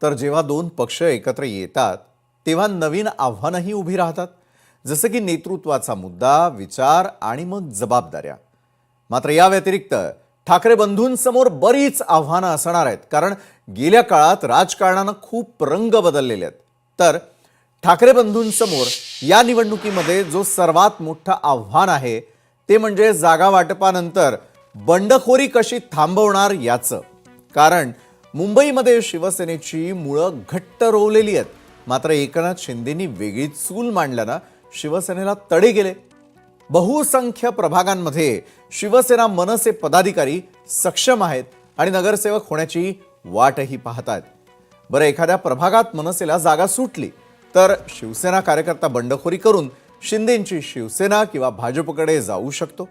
तर जेव्हा दोन पक्ष एकत्र येतात तेव्हा नवीन आव्हानंही उभी राहतात, जसं की नेतृत्वाचा मुद्दा, विचार आणि मग जबाबदाऱ्या. मात्र या व्यतिरिक्त ठाकरे बंधूंसमोर बरीच आव्हानं असणार आहेत, कारण गेल्या काळात राजकारणानं खूप रंग बदललेले आहेत. तर ठाकरे बंधूंसमोर या निवडणुकीमध्ये जो सर्वात मोठं आव्हान आहे ते म्हणजे जागा वाटपानंतर बंडखोरी कशी थांबवणार याचं. कारण मुंबईमध्ये शिवसेनेची मुळं घट्ट रोवलेली आहेत, मात्र एकनाथ शिंदेंनी वेगळी चूल मांडल्यानं शिवसेनेला तडे गेले. बहुसंख्य प्रभागांमध्ये शिवसेना मनसे पदाधिकारी सक्षम आहेत आणि नगरसेवक होण्याची वाटही पाहतात. बरं, एखाद्या प्रभागात मनसेला जागा सुटली तर शिवसेना कार्यकर्ता बंडखोरी करून शिंदेंची शिवसेना किंवा भाजपकडे जाऊ शकतो.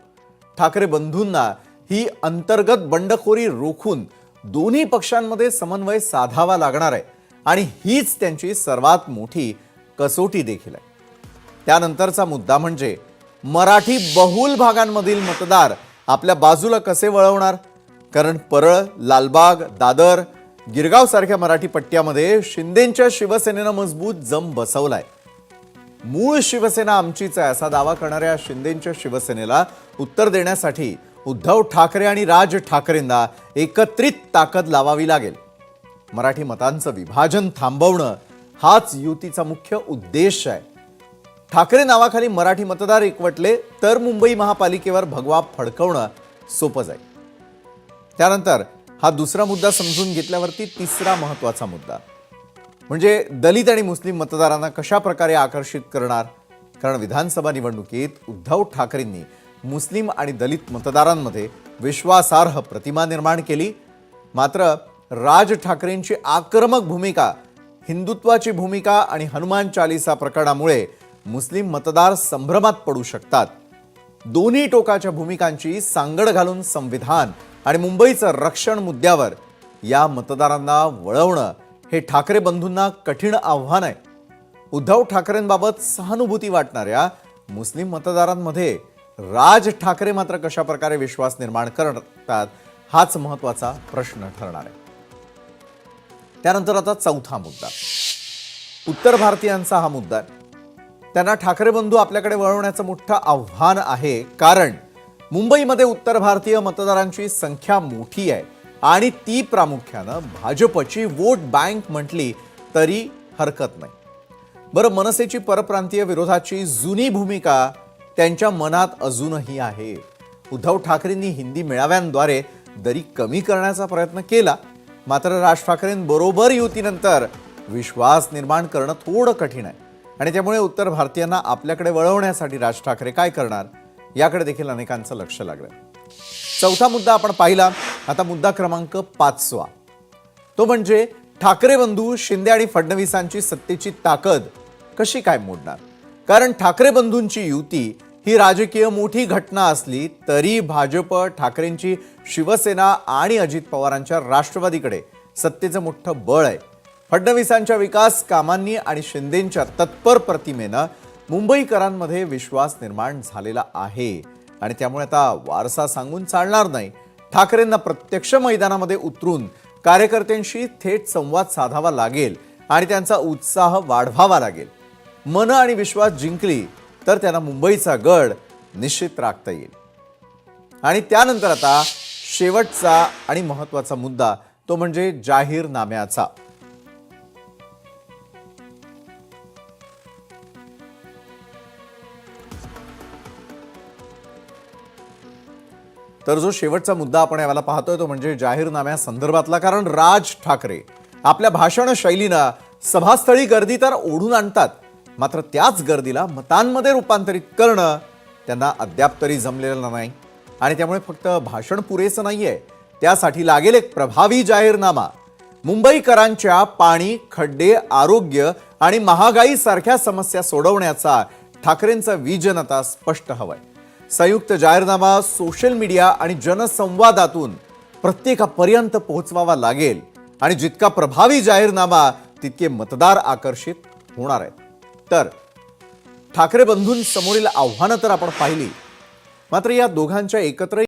ठाकरे बंधूंना ही अंतर्गत बंडखोरी रोखून दोन्ही पक्षांमध्ये समन्वय साधावा लागणार आहे आणि हीच त्यांची सर्वात मोठी कसोटी देखील आहे. त्यानंतरचा मुद्दा म्हणजे मराठी बहुल भागांमधील मतदार आपल्या बाजूला कसे वळवणार. कारण परळ, लालबाग, दादर, गिरगाव सारख्या मराठी पट्ट्यामध्ये शिंदेंच्या शिवसेनेनं मजबूत जम बसवलाय. मूळ शिवसेना आमचीच आहे असा दावा करणाऱ्या शिंदेंच्या शिवसेनेला उत्तर देण्यासाठी उद्धव ठाकरे आणि राज ठाकरेंना एकत्रित ताकद लावावी लागेल. मराठी मतांचं विभाजन थांबवणं हाच युतीचा मुख्य उद्देश आहे. ठाकरे नावाखाली मराठी मतदार एकवटले तर मुंबई महापालिकेवर भगवा फडकवणं सोपं जाईल. त्यानंतर हा दुसरा मुद्दा समजून घेतल्यावरती तिसरा महत्त्वाचा मुद्दा म्हणजे दलित आणि मुस्लिम मतदारांना कशा प्रकारे आकर्षित करणार. कारण विधानसभा निवडणुकीत उद्धव ठाकरेंनी मुस्लिम आणि दलित मतदारांमध्ये विश्वासार्ह प्रतिमा निर्माण केली. मात्र राज ठाकरेंची आक्रमक भूमिका, हिंदुत्वाची भूमिका आणि हनुमान चालीसा प्रकरणामुळे मुस्लिम मतदार संभ्रमात पडू शकतात. दोन्ही टोकाच्या भूमिकांची सांगड घालून संविधान आणि मुंबईचं रक्षण मुद्द्यावर या मतदारांना वळवणं हे ठाकरे बंधूंना कठीण आव्हान आहे. उद्धव ठाकरेंबाबत सहानुभूती वाटणाऱ्या मुस्लिम मतदारांमध्ये राज ठाकरे मात्र कशा प्रकारे विश्वास निर्माण करतात हाच महत्त्वाचा प्रश्न ठरणार आहे. त्यानंतर आता चौथा मुद्दा, उत्तर भारतीयांचा हा मुद्दा आहे. त्यांना ठाकरे बंधू आपल्याकडे वळवण्याचं मोठं आव्हान आहे, कारण मुंबईमध्ये उत्तर भारतीय मतदारांची संख्या मोठी आहे आणि ती प्रामुख्यानं भाजपची वोट बँक म्हटली तरी हरकत नाही. बरं, मनसेची परप्रांतीय विरोधाची जुनी भूमिका त्यांच्या मनात अजूनही आहे. उद्धव ठाकरेंनी हिंदी मेळाव्यांद्वारे दरी कमी करण्याचा प्रयत्न केला, मात्र राज ठाकरेंबरोबर युतीनंतर विश्वास निर्माण करणं थोडं कठीण आहे आणि त्यामुळे उत्तर भारतीयांना आपल्याकडे वळवण्यासाठी राज ठाकरे काय करणार याकडे देखील अनेकांचं लक्ष लागलं. चौथा मुद्दा आपण पाहिला. आता मुद्दा क्रमांक 5, तो म्हणजे ठाकरे बंधू शिंदे आणि फडणवीसांची सत्तेची ताकद कशी काय मोडणार. कारण ठाकरे बंधूंची युती ही राजकीय मोठी घटना असली तरी भाजप, ठाकरेंची शिवसेना आणि अजित पवारांच्या राष्ट्रवादीकडे सत्तेचं मोठं बळ आहे. फडणवीसांच्या विकास कामांनी आणि शिंदेंच्या तत्पर प्रतिमेनं मुंबईकरांमध्ये विश्वास निर्माण झालेला आहे आणि त्यामुळे आता वारसा सांगून चालणार नाही. ठाकरेंना प्रत्यक्ष मैदानामध्ये उतरून कार्यकर्त्यांशी थेट संवाद साधावा लागेल आणि त्यांचा उत्साह वाढवावा लागेल. मन आणि विश्वास जिंकली तर त्यांना मुंबईचा गड निश्चित राखता येईल. आणि त्यानंतर आता शेवटचा आणि महत्त्वाचा मुद्दा, तो म्हणजे जाहीरनाम्याचा. तर जो शेवटचा मुद्दा आपण याला पाहतोय तो म्हणजे जाहीरनाम्या संदर्भातला. कारण राज ठाकरे आपल्या भाषण शैलीनं सभास्थळी गर्दी तर ओढून आणतात, मात्र त्याच गर्दीला मतांमध्ये रूपांतरित करणं त्यांना अद्याप तरी जमलेलं नाही आणि त्यामुळे फक्त भाषण पुरेसं नाहीये, त्यासाठी लागेल एक प्रभावी जाहीरनामा. मुंबईकरांच्या पाणी, खड्डे, आरोग्य आणि महागाई सारख्या समस्या सोडवण्याचा ठाकरेंचा विजन आता स्पष्ट हवाय. संयुक्त जाहीरनामा सोशल मीडिया आणि जनसंवादातून प्रत्येकापर्यंत पोहोचवावा लागेल आणि जितका प्रभावी जाहीरनामा तितके मतदार आकर्षित होणार आहेत. तर ठाकरे बंधूंसमोरील आव्हानं तर आपण पाहिली, मात्र या दोघांच्या एकत्र